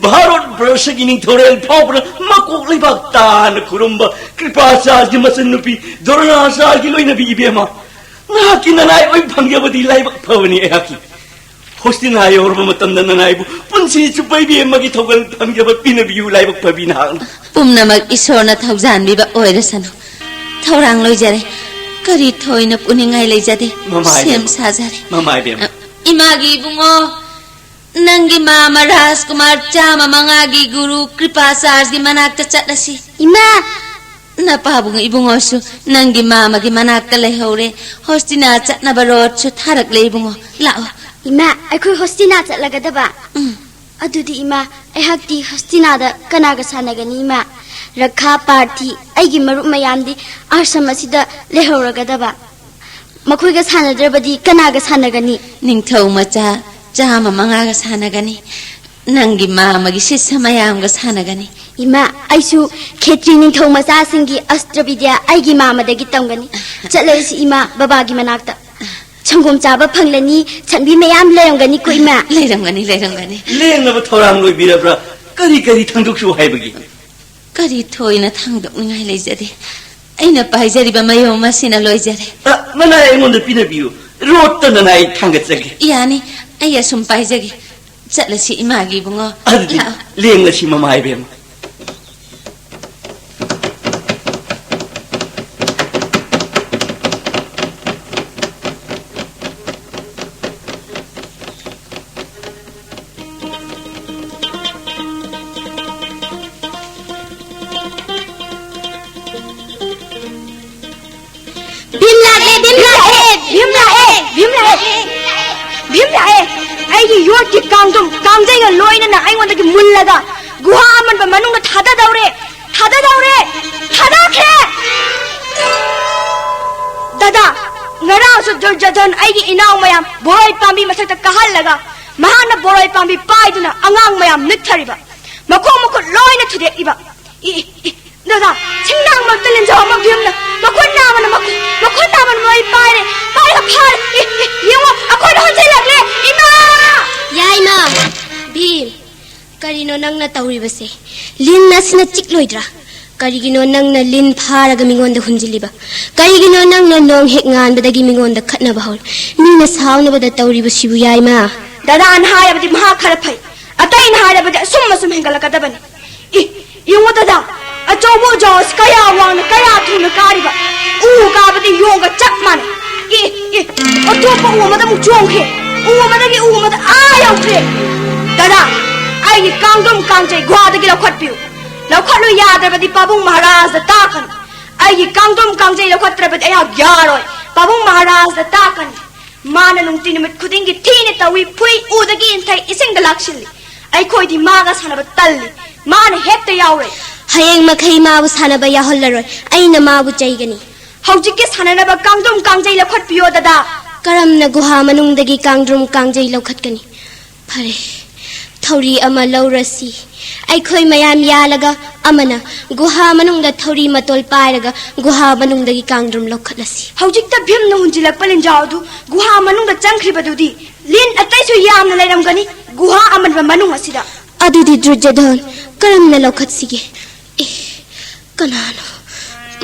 ꯚꯥꯔꯠ ꯕꯔꯁꯒꯤ ꯅꯤꯡꯊꯧꯔꯦꯜ ꯐꯥꯎꯕꯅ ꯃꯀꯣꯛ ꯂꯩꯕꯥꯛ ꯇꯥꯅ ꯈꯨꯔꯨꯝꯕ ꯀ꯭ꯔꯤꯄꯥꯆꯥꯔꯒꯤ ꯃꯆꯟꯅꯨꯄꯤ ꯗ꯭ꯔꯣꯅꯥꯆꯥꯔꯒꯤ ꯂꯣꯏꯅꯕꯤ ꯏꯕꯦꯝꯃ ꯅꯍꯥꯛꯀꯤ ꯅꯅꯥꯏ ꯑꯣꯏ ꯐꯪꯖꯕꯗꯤ ꯂꯥꯏꯕꯛ ꯐꯕꯅꯤ ꯑꯩꯍꯥꯛꯀꯤ ꯍꯣꯁꯇꯤꯅꯥ ꯌꯧꯔꯕ ꯃꯇꯝꯗ ꯅꯅꯥꯏꯕꯨ ꯄꯨꯟꯁꯤ ꯆꯨꯞꯄ ꯏꯕꯦꯝꯃꯒꯤ ꯊꯧꯒꯜ ꯐꯪꯖꯕ ꯄꯤꯅꯕꯤꯌꯨ ꯂꯥꯏꯕꯛ ꯐꯕꯤ ꯅꯍꯥꯛꯅ ꯄꯨꯝꯅꯃꯛ ꯏꯁꯣꯔꯅ ꯊꯧꯖꯥꯟꯕꯤꯕ ꯑꯣꯏꯔꯁꯅꯨ ꯊꯧꯔꯥꯡ ꯂꯣꯏꯖꯔꯦ ꯀꯔꯤ ꯊꯣꯏꯅ ꯄꯨꯅꯤꯡꯉꯥꯏ ꯂꯩꯖꯗꯦ ꯁꯦꯝ ꯁꯥꯖꯔꯦ ꯏꯃꯥꯒꯤ ꯏꯕꯨꯡꯉꯣ ꯅꯪꯒꯤ ꯃꯥꯃ ꯔꯥꯖꯀꯨꯃꯥꯔ ꯆꯥꯃ ꯃꯉꯥꯒꯤ ꯒꯨꯔꯨ ꯀ꯭ꯔꯤꯄꯥꯆꯥꯔꯒꯤ ꯃꯅꯥꯛꯇ ꯆꯠꯂꯁꯤ ꯏꯃꯥ ꯅꯄꯥꯕꯨꯡ ꯏꯕꯨꯡꯉꯣꯁꯨ ꯅꯪꯒꯤ ꯃꯥꯃꯒꯤ ꯃꯅꯥꯛꯇ ꯂꯩꯍꯧꯔꯦ ꯍꯣꯁꯇꯤꯅꯥ ꯆꯠꯅꯕ ꯔꯣꯗꯁꯨ ꯊꯥꯔꯛꯂꯦ ꯏꯕꯨꯡꯉꯣ ꯂꯥꯛꯑꯣ ꯏꯃꯥ ꯑꯩꯈꯣꯏ ꯍꯣꯁꯇꯤꯅꯥ ꯆꯠꯂꯒꯗꯕ ꯑꯗꯨꯗꯤ ꯏꯃꯥ ꯑꯩꯍꯥꯛꯇꯤ ꯍꯣꯁꯇꯤꯅꯥꯗ ꯀꯅꯥꯒ ꯁꯥꯟꯅꯒꯅꯤ ꯏꯃꯥ ꯔꯈꯥ ꯄꯥꯔꯊꯤ ꯑꯩꯒꯤ ꯃꯔꯨꯞ ꯃꯌꯥꯝꯗꯤ ꯑꯥꯁ꯭ꯔꯝ ꯑꯁꯤꯗ ꯂꯩꯍꯧꯔꯒꯗꯕ ꯃꯈꯣꯏꯒ ꯁꯥꯟꯅꯗ꯭ꯔꯕꯗꯤ ꯀꯅꯥꯒ ꯁꯥꯟꯅꯒꯅꯤ ꯅꯤꯡꯊꯧ ꯃꯆꯥ ꯆꯥꯃ ꯃꯉꯥꯒ ꯁꯥꯟꯅꯒꯅꯤ ꯅꯪꯒꯤ ꯃꯥꯃꯒꯤ ꯁꯤꯁ꯭ꯌ ꯃꯌꯥꯝꯒ ꯁꯥꯟꯅꯒꯅꯤ ꯏꯃꯥ ꯑꯩꯁꯨ ꯈꯦꯇ꯭ꯔꯤ ꯅꯤꯡꯊꯧ ꯃꯆꯥꯁꯤꯡꯒꯤ ꯑꯁꯇ꯭ꯔ ꯕꯤꯗ꯭ꯌꯥ ꯑꯩꯒꯤ ꯃꯥꯃꯗꯒꯤ ꯇꯝꯒꯅꯤ ꯆꯠꯂꯁꯤ ꯏꯃꯥ ꯕꯕꯥꯒꯤ ꯃꯅꯥꯛꯇ ꯁꯪꯒꯣꯝ ꯆꯥꯕ ꯐꯪꯂꯅꯤ ꯁꯟꯕꯤ ꯃꯌꯥꯝ ꯂꯩꯔꯝꯒꯅꯤ ꯀꯣ ꯏꯃꯥ ꯂꯩꯔꯝꯒꯅꯤ ꯂꯦꯡꯅꯕ ꯊꯧꯔꯥꯡ ꯂꯣꯏꯕꯤꯔꯕ꯭ꯔꯥ ꯀꯔꯤ ꯊꯥꯡꯗꯣꯛꯁꯨ ꯍꯥꯏꯕꯒꯤ ꯀꯔꯤ ꯊꯣꯏꯅ ꯊꯥꯡꯗꯣꯛꯅꯤꯡꯉꯥꯏ ꯂꯩꯖꯗꯦ ꯑꯩꯅ ꯄꯥꯏꯖꯔꯤꯕ ꯃꯌꯣꯝ ꯑꯁꯤꯅ ꯂꯣꯏꯖꯔꯦ ꯅꯅꯥꯏ ꯑꯩꯉꯣꯟꯗ ꯄꯤꯅꯕꯤꯌꯨ ꯔꯣꯠꯇ ꯅꯅꯥꯏ ꯊꯥꯡꯒꯠꯆꯒꯦ ꯌꯥꯅꯤ ꯑꯩ ꯑꯁꯨꯝ ꯄꯥꯏꯖꯒꯦ ꯆꯠꯂꯁꯤ ꯏꯃꯥꯒꯤ ꯏꯕꯨꯡꯉꯣ ꯑꯗꯨꯗꯤ ꯂꯦꯡꯂꯁꯤ ꯃꯃꯥ ꯏꯕꯦꯝꯃ ꯌꯣꯠꯀꯤ ꯀꯥꯡꯖꯩꯒ ꯂꯣꯏꯅꯅ ꯑꯩꯉꯣꯟꯗꯒꯤ ꯃꯨꯜꯂꯒ ꯒꯨꯍꯥ ꯑꯃꯟꯕ ꯃꯅꯨꯡꯗ ꯊꯥꯗꯈ꯭ꯔꯦ ꯗꯥꯗꯥ ꯉꯔꯥꯡꯁꯨ ꯗꯨꯔꯖꯣꯙꯟ ꯑꯩꯒꯤ ꯏꯅꯥꯎ ꯃꯌꯥꯝ ꯕꯣꯔꯣꯏ ꯄꯥꯝꯕꯤ ꯃꯊꯛꯇ ꯀꯥꯍꯜꯂꯒ ꯃꯍꯥꯛꯅ ꯕꯣꯔꯣꯏ ꯄꯥꯝꯕꯤ ꯄꯥꯏꯗꯨꯅ ꯑꯉꯥꯡ ꯃꯌꯥꯝ ꯅꯤꯛꯊꯔꯤꯕ ꯃꯈꯣꯡ ꯃꯈꯨꯠ ꯂꯣꯏꯅ ꯊꯨꯗꯦꯛꯏꯕ ꯗꯥꯗꯥ ꯁꯤꯡꯅꯥꯡ ꯃꯔꯛꯇ ꯂꯤꯟꯖꯥꯎ ꯑꯃ ꯚꯤꯝꯅ ꯃꯈꯨꯠ ꯅꯥꯝꯃꯅ ꯃꯣꯏ ꯐꯥꯔꯒ ꯐꯥꯔꯦ ꯌꯦꯡꯉꯣ ꯑꯩꯈꯣꯏꯗ ꯍꯟꯖꯤꯜꯂꯛꯂꯦ ꯏꯃꯥ ꯌꯥꯏꯃ ꯚꯤꯝ ꯀꯔꯤꯅꯣ ꯅꯪꯅ ꯇꯧꯔꯤꯕꯁꯦ ꯂꯤꯟ ꯑꯁꯤꯅ ꯆꯤꯛꯂꯣꯏꯗ꯭ꯔꯥ ꯀꯔꯤꯒꯤꯅꯣ ꯅꯪꯅ ꯂꯤꯟ ꯐꯥꯔꯒ ꯃꯤꯉꯣꯟꯗ ꯍꯨꯟꯖꯤꯜꯂꯤꯕ ꯀꯔꯤꯒꯤꯅꯣ ꯅꯪꯅ ꯅꯣꯡ ꯍꯦꯛ ꯉꯥꯟꯕꯗꯒꯤ ꯃꯤꯉꯣꯟꯗ ꯈꯠꯅꯕ ꯍꯧꯔꯤ ꯃꯤꯅ ꯁꯥꯎꯅꯕꯗ ꯇꯧꯔꯤꯕꯁꯤꯕꯨ ꯌꯥꯏꯃ ꯗꯥꯗꯥꯅ ꯍꯥꯏꯔꯕꯗꯤ ꯃꯍꯥꯛ ꯈꯔ ꯐꯩ ꯑꯇꯩꯅ ꯍꯥꯏꯔꯕꯗꯤ ꯑꯁꯨꯝ ꯍꯦꯟꯒꯠꯂꯛꯀꯗꯕꯅꯤ ꯌꯦꯡꯉꯣ ꯗꯥꯗꯥ ꯑꯆꯧꯕ ꯎꯖꯥꯎ ꯑꯁꯤ ꯀꯌꯥ ꯋꯥꯡꯅ ꯀꯌꯥ ꯊꯨꯅ ꯀꯥꯔꯤꯕ ꯎ ꯀꯥꯕꯗꯤ ꯌꯣꯡꯒ ꯆꯞ ꯃꯥꯟꯅꯩ ꯑꯇꯣꯞꯄ ꯎ ꯑꯃꯗ ꯑꯃꯨꯛ ꯆꯣꯡꯈ꯭ꯔꯦ ꯎ ꯑꯃꯗꯒꯤ ꯎ ꯑꯃꯗ ꯌꯧꯈ꯭ꯔꯦ ꯗꯥꯗꯥ ꯑꯩꯒꯤ ꯀꯥꯡꯗ꯭ꯔꯨꯝ ꯀꯥꯡꯖꯩ ꯒꯨꯍꯥꯗꯒꯤ ꯂꯧꯈꯠꯄꯤꯌꯨ ꯂꯧꯈꯠꯂꯨ ꯌꯥꯗ꯭ꯔꯕꯗꯤ ꯄꯥꯕꯨꯡ ꯃꯍꯥꯔꯥꯖꯗ ꯇꯥꯛꯀꯅꯤ ꯑꯩꯒꯤ ꯀꯥꯡꯗ꯭ꯔꯨꯝ ꯀꯥꯡꯖꯩ ꯂꯧꯈꯠꯇ꯭ꯔꯕꯗꯤ ꯑꯩꯍꯥꯛ ꯌꯥꯔꯣꯏ ꯄꯥꯕꯨꯡ ꯃꯍꯥꯔꯥꯖꯗ ꯇꯥꯛꯀꯅꯤ ꯃꯥꯅ ꯅꯨꯡꯇꯤ ꯅꯨꯃꯤꯠ ꯈꯨꯗꯤꯡꯒꯤ ꯊꯤꯅ ꯇꯧꯏ ꯐꯨꯏ ꯎꯗꯒꯤ ꯏꯟꯊꯩ ꯏꯁꯤꯡꯗ ꯂꯥꯛꯁꯤꯜꯂꯤ ꯑꯩꯈꯣꯏꯗꯤ ꯃꯥꯒ ꯁꯥꯟꯅꯕ ꯇꯜꯂꯤ ꯃꯥꯅ ꯍꯦꯛꯇ ꯌꯥꯎꯔꯦ ꯍꯌꯦꯡ ꯃꯈꯩ ꯃꯥꯕꯨ ꯁꯥꯟꯅꯕ ꯌꯥꯎꯍꯜꯂꯔꯣꯏ ꯑꯩꯅ ꯃꯥꯕꯨ ꯆꯩꯒꯅꯤ ꯍꯧꯖꯤꯛꯀꯤ ꯁꯥꯟꯅꯅꯕ ꯀꯥꯡꯗ꯭ꯔꯨꯝ ꯀꯥꯡꯖꯩ ꯂꯧꯈꯠꯄꯤꯌꯣ ꯗꯥꯗꯥ ꯀꯔꯝꯅ ꯒꯨꯍꯥ ꯃꯅꯨꯡꯗꯒꯤ ꯀꯥꯡꯗ꯭ꯔꯨꯝ ꯀꯥꯡꯖꯩ ꯂꯧꯈꯠꯀꯅꯤ ꯐꯔꯦ ꯊꯧꯔꯤ ꯑꯃ ꯂꯧꯔꯁꯤ ꯑꯩꯈꯣꯏ ꯃꯌꯥꯝ ꯌꯥꯜꯂꯒ ꯑꯃꯅ ꯒꯨꯍꯥ ꯃꯅꯨꯡꯗ ꯊꯧꯔꯤ ꯃꯇꯣꯜ ꯄꯥꯏꯔꯒ ꯒꯨꯍꯥ ꯃꯅꯨꯡꯗꯒꯤ ꯀꯥꯡꯗ꯭ꯔꯨꯝ ꯂꯧꯈꯠꯂꯁꯤ ꯍꯧꯖꯤꯛꯇ ꯚꯤꯝꯅ ꯍꯨꯟꯖꯤꯜꯂꯛꯄ ꯂꯤꯟꯖꯥꯎ ꯑꯗꯨ ꯒꯨꯍꯥ ꯃꯅꯨꯡꯗ ꯆꯪꯈ꯭ꯔꯤꯕꯗꯨꯗꯤ ꯂꯤꯟ ꯑꯇꯩꯁꯨ ꯌꯥꯝꯅ ꯂꯩꯔꯝꯒꯅꯤ ꯒꯨꯍꯥ ꯑꯃꯟꯕ ꯃꯅꯨꯡ ꯑꯁꯤꯗ ꯑꯗꯨꯗꯤ ꯗꯨꯔꯖꯣꯙꯟ ꯀꯔꯝꯅ ꯂꯧꯈꯠꯁꯤꯒꯦ ꯀꯅꯥꯅꯣ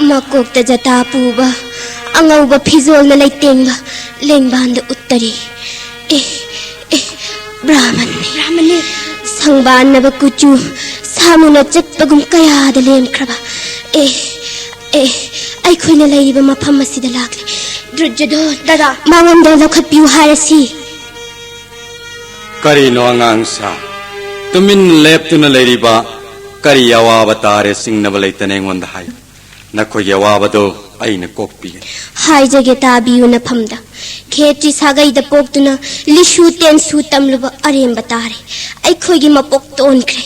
ꯃꯀꯣꯛꯇ ꯖꯇꯥ ꯄꯨꯕ ꯑꯉꯧꯕ ꯐꯤꯖꯣꯜꯅ ꯂꯩꯇꯦꯡꯕ ꯂꯦꯡꯕꯥꯟꯗ ꯎꯠꯇꯔꯤ ꯕ꯭ꯔꯥꯍꯃꯟꯅꯤ ꯁꯪꯕꯥꯟꯅꯕ ꯀꯨꯆꯨ ꯁꯥꯃꯨꯅ ꯆꯠꯄꯒꯨꯝ ꯀꯌꯥꯗ ꯂꯦꯝꯈ꯭ꯔꯕ ꯑꯩꯈꯣꯏꯅ ꯂꯩꯔꯤꯕ ꯃꯐꯝ ꯑꯁꯤꯗ ꯂꯥꯛꯂꯦ ꯗꯨꯔꯖꯣꯙꯟ ꯗꯥꯗꯥ ꯃꯉꯣꯟꯗ ꯂꯧꯈꯠꯄꯤꯌꯨ ꯍꯥꯏꯔꯁꯤ ꯀꯔꯤꯅꯣ ꯑꯉꯥꯡꯁꯥ ꯇꯨꯃꯤꯟ ꯂꯦꯞꯇꯨꯅ ꯂꯩꯔꯤꯕ ꯀꯔꯤ ꯑꯋꯥꯕ ꯇꯥꯔꯦ ꯆꯤꯡꯅꯕ ꯂꯩꯇꯅ ꯑꯩꯉꯣꯟꯗ ꯍꯥꯏ ꯅꯈꯣꯏꯒꯤ ꯑꯋꯥꯕꯗꯣ ꯑꯩꯅ ꯀꯣꯛꯄꯤꯒꯅꯤ ꯍꯥꯏꯖꯒꯦ ꯇꯥꯕꯤꯌꯨ ꯅꯐꯝꯗ ꯈꯦꯇ꯭ꯔꯤ ꯁꯥꯒꯩꯗ ꯄꯣꯛꯇꯨꯅ ꯂꯤꯁꯨ ꯇꯦꯟꯁꯨ ꯇꯝꯂꯨꯕ ꯑꯔꯦꯝꯕ ꯇꯥꯔꯦ ꯑꯩꯈꯣꯏꯒꯤ ꯃꯄꯣꯛ ꯇꯣꯟꯈ꯭ꯔꯦ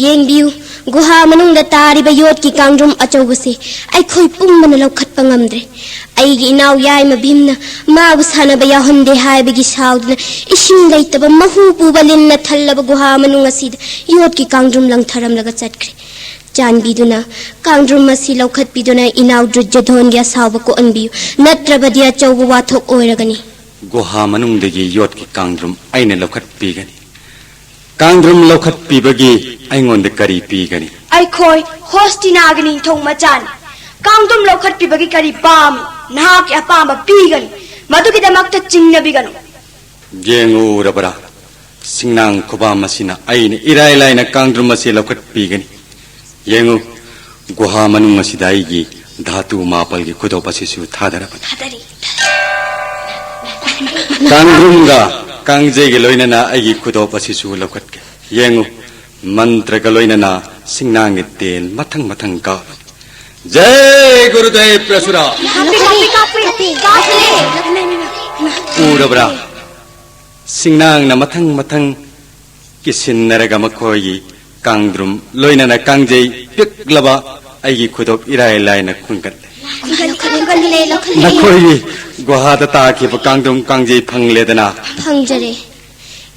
ꯌꯦꯡꯕꯤꯌꯨ गुहा मनुंग तारीब योट की कांग्रुम अचौबसे अखोई पुंबन लौखत्प ngamdre aigi inaw yai ma bhimna ma busana ba yahonde hai bigi saudna ising leitaba mahu pubalin na thallaba guha manung asid yot ki kangdrum lang tharam laga chatkre chan biduna kangdrum asi laukhat biduna inaw drujjadhon ya sawba ko anbiu natraba dia chawba wathok oiragani guha manung degi yot ki kangdrum aine laukhat pigani kangdrum laukhat pibagi aingonde kari pigani ai khoi hostina agni thong machan kangdrum laukhat pibagi kari pam nahak apamba pigani madugi damakta chingnabiganu gengu rabara singnang khoba masina aine irai laina kangdrum asi laukhat pigani yengu guha manung asida aigi dhatu mapal gi khudo pasisu thadara thadari kangdrum ga kangje gi loina na aigi khudo pasisu laukhat ke yengu mantra ga loina na singnang gi tel mathang mathang ka जय गुरुदेव प्रसुरा उरबरा सिंगनांग न मथंग मथंग किसिनरगा मखोई कांग्रुम लोइना कांगजे पिकलबा आइगी खुदोक इराय लायना खुंगत नखोई गुहादा ताखि कांग्रुम कांगजे फंगलेदना फंगजरे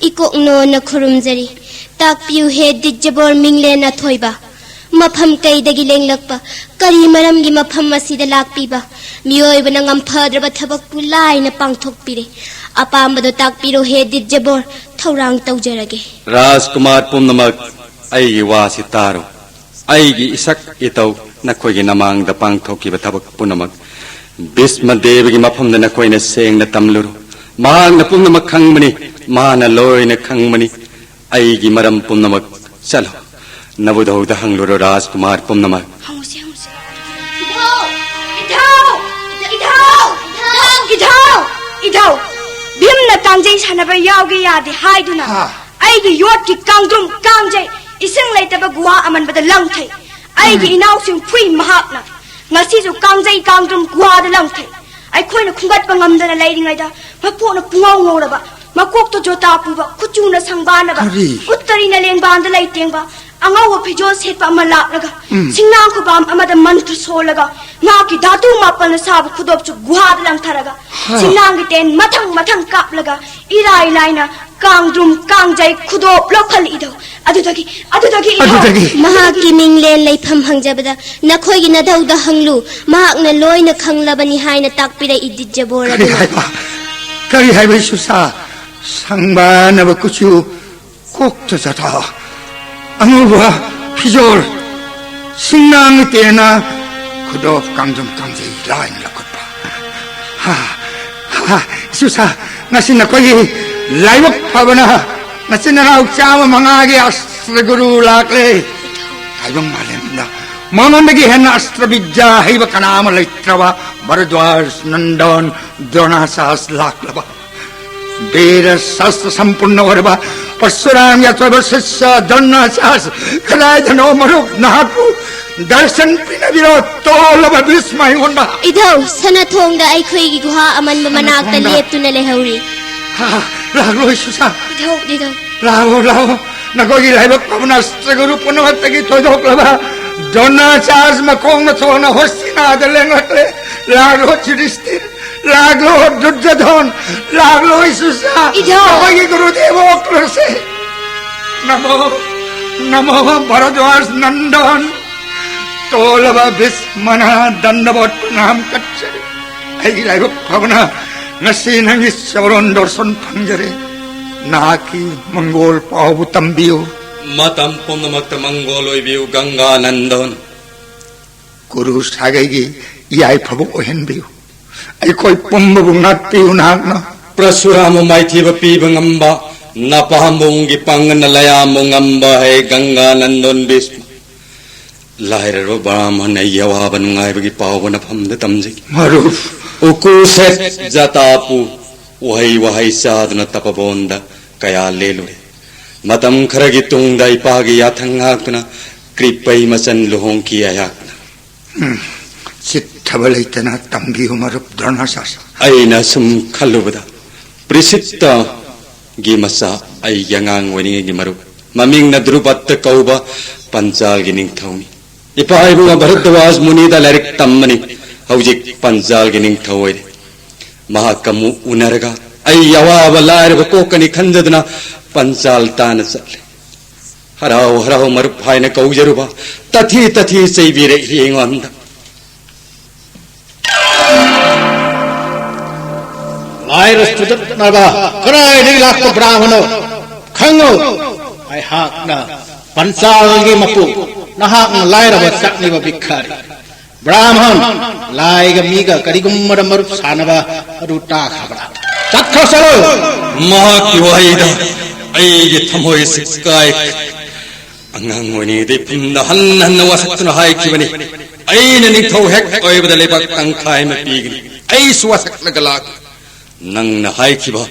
इकोक no न खुरुमजरी ताकपिउ हे दिज्जबोर मिंगले न थोइबा मफम कईदगी लेंगलकपा करी मरमगी मफम असिदा लाकपीबा मियोइबना ngамफद्रबा थबकपु लाइना पांगथोकपिरे अपामबदो ताकपिरो हे दिज्जबोर थौरांग तौजरगे राजकुमार पुनमक आइगी वासि तारो आइगी इसक इतौ नखोइगी नमांगदा पांगथोकिबा थबक पुनमक भीष्म देवगी मफमदा नखोइना सेंगना तमलुरु मांगना पुनमक खंगमनि माना लोइना खंगमनि आइगी मरम पुनमक चलो नवुधौ दहंगलुरो राजकुमार पुनमक इधौ भीमना कांगजे सानबा यावगे यादे हाइदुना आइगी योट की कांगदुम कांगजे इसिंग लेतबा गुहा अमनबदा लंगथै आइगी इनाउसिंग फुई महाकना ngasisu kangjai kangdrum guada langthai ai khoina khungatpa ngamdana lairingaida maphona pungau ngoraba makokto jota puba kuchuna sangbana ba uttarina lengbanda laitengba angawa phijo setpa amalaga singnang ko bam amada mantra solaga ngaki dhatu mapal na sab khudopchu guada langtharaga singnang ten mathang mathang kaplaga irai laina kangdrum kangjai khudop lokhal ido adudagi mahaki minglen leifam hangjabada nakhoigi na dauda hanglu mahak na loina khanglabani haina takpira idijjabora kari haibai susa sangbana ba kuchu kokta jata anguba pijol singnang tena khudop kangjum kangjai lain lakotpa ha susa ngasin nakoi laibak phabana ngasin na chama mangagi astra guru lakle aibang malemna manondagi henna astra vidya haiba kanama laitrava Bharadwaj Nandan Dronasas laklaba Veda Sastra Sampurna Varva Parsuram Yatrava Sissa Dronasas Kalaidhano Maruk Nahaku Darshan Pinaviro Tolava Vismai Honda Idau Sanathongda Aikhoigi Guha Amanba Manakta Leptuna Lehauri Lago Susa Idau Lago Nagogi Laibak Pavnastra Guru Punavatagi Todoklava Dronasas Makong Thona Hostina the Lengotle Lago Chiristir Lago Durjadhon Lago Isusa Nagoi Gurudev Okrase Namo Bharadwaj Nandan Tolava Vismana Dandavot Pranam Katchari Ai Lago Pavana Nasinangi Sauron Dorson Panjare Naki Mongol Pavu Tambiu Matam Punamakta Mongoloi Biu Ganga Nandan Guru Sagagi Yai Pavu Ohenbiu ai koi pumbu ngatti unakna Prasuramu maithiba piba ngamba napahamungi pangana layamu ngamba he Ganga Nandan Bhisma lairaro brahmana yawaban ngaibagi pawna phamda tamji maruf uku set jatapu wahai sadna tapabonda kaya lelure matam kharagi tungda ipagi yathangakna kripai masan luhongki ayakna Chittabalaitana Tambiu Marup Dronasas aina sum khalubada prisitta gimasa ay yangang wani gimarup maming na drupat kauba Panchal की निंगथौनी इपा इबुंगा भरद्वाज मुनि दा lyric तम्मनी हौजिक Panchal की निंगथौ ओइरे महाकमु उनरगा आई अवाब लाइरब कोकनी खंजदना पंचाल तान चले हराओ हराओ मरुप हायने कौजरुबा तथी तथी सैबिरे हिंगोंदा लाइरस तुदत नगा कराय दी लाख ब्राह्मणो खंगो आई हाकना पंचालगी मपु नहाक लाइरब सक्निब भिखारी ब्राह्मण लाइग मीगा करिगुम्मर मरुप सानबा रुटा खबरा चक्खो चलो महाकी वाहिदा आई थमोय सिकाय अंगांग वनी दे पिन हन हन वसक्तन हाय किबनी आई ने निथौ हेक ओय बदले बक तंखाय में पीगनी आई सुवसक लगलाक नंग न हाय किबा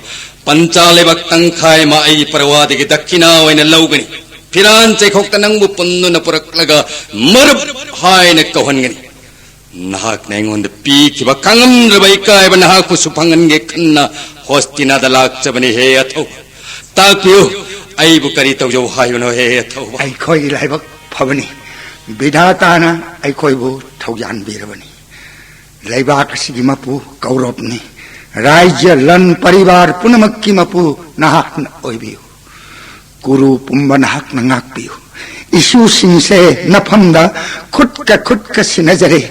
पंचाले बक तंखाय मा आई परवादि के दक्षिणा ओइन लौगनी फिरान चे खोक तनंगबु पन्नु न पुरक लगा मरुप हाय ने कहनगनी नाहक नेंगोंद पी किबा कंगम रबै काय बन नाहक सुफंगन गे खन्ना होस्तिना दलाक चबनी हे अथौ ताकियो आई बुकरी तो जो हायुनो हे अथौ आई खोई लाइबक फबनी विधाताना आई खोई बु थौजान बीरबनी लाइबाक सिगी मपु कौरवनी राज्य लन परिवार पुनमक्की मपु नाहक ओइबियो गुरु पुंब नाहक नंगाक बियो इशु सिंसे नफमदा खुद का सिनजरे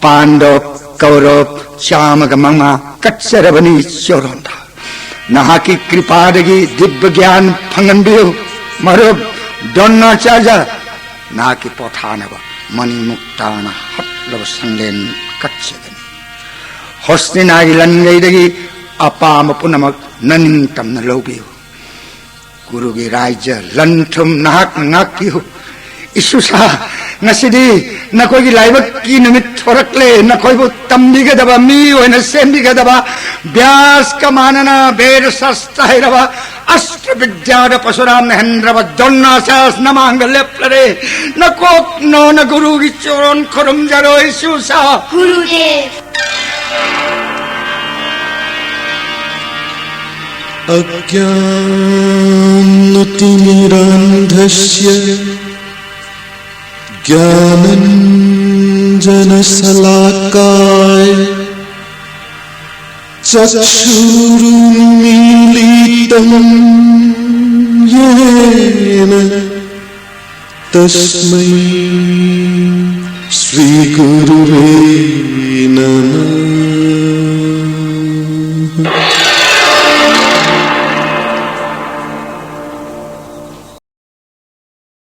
पांडव कौरव चामग मंगा कच्चरबनी चोरोंदा नाहकी कृपादगी दिव्य ज्ञान फंगनबियो मरुब द्रोणाचार्य नाहकी पोथानब मणि मुक्ताना हटलब संलेन कच्चगनी हस्तिनागी लनगैदगी अपाम पुनमक ननिंगतम न लौबियो गुरुगी राज्य लंथुम नाहक नाकियो इशुसा नसिदी नकोगी लाइबक की निमित थोरकले नकोइबु तंबिगदबा मी ओइना सेंबिगदबा व्यास का मानना वेद शास्त्र हैरबा अस्त्र विद्या परशुराम महेंद्रबा द्रोणाचार्य नमांग लेप्लरे नको नो न गुरुगी चोरन खरम जरो इशुसा गुरुदेव अज्ञानतिमिरान्धस्य ज्ञानञ्जनशलाकाय चक्षुरुन्मीलितं येन तस्मै श्रीगुरुवे नमः।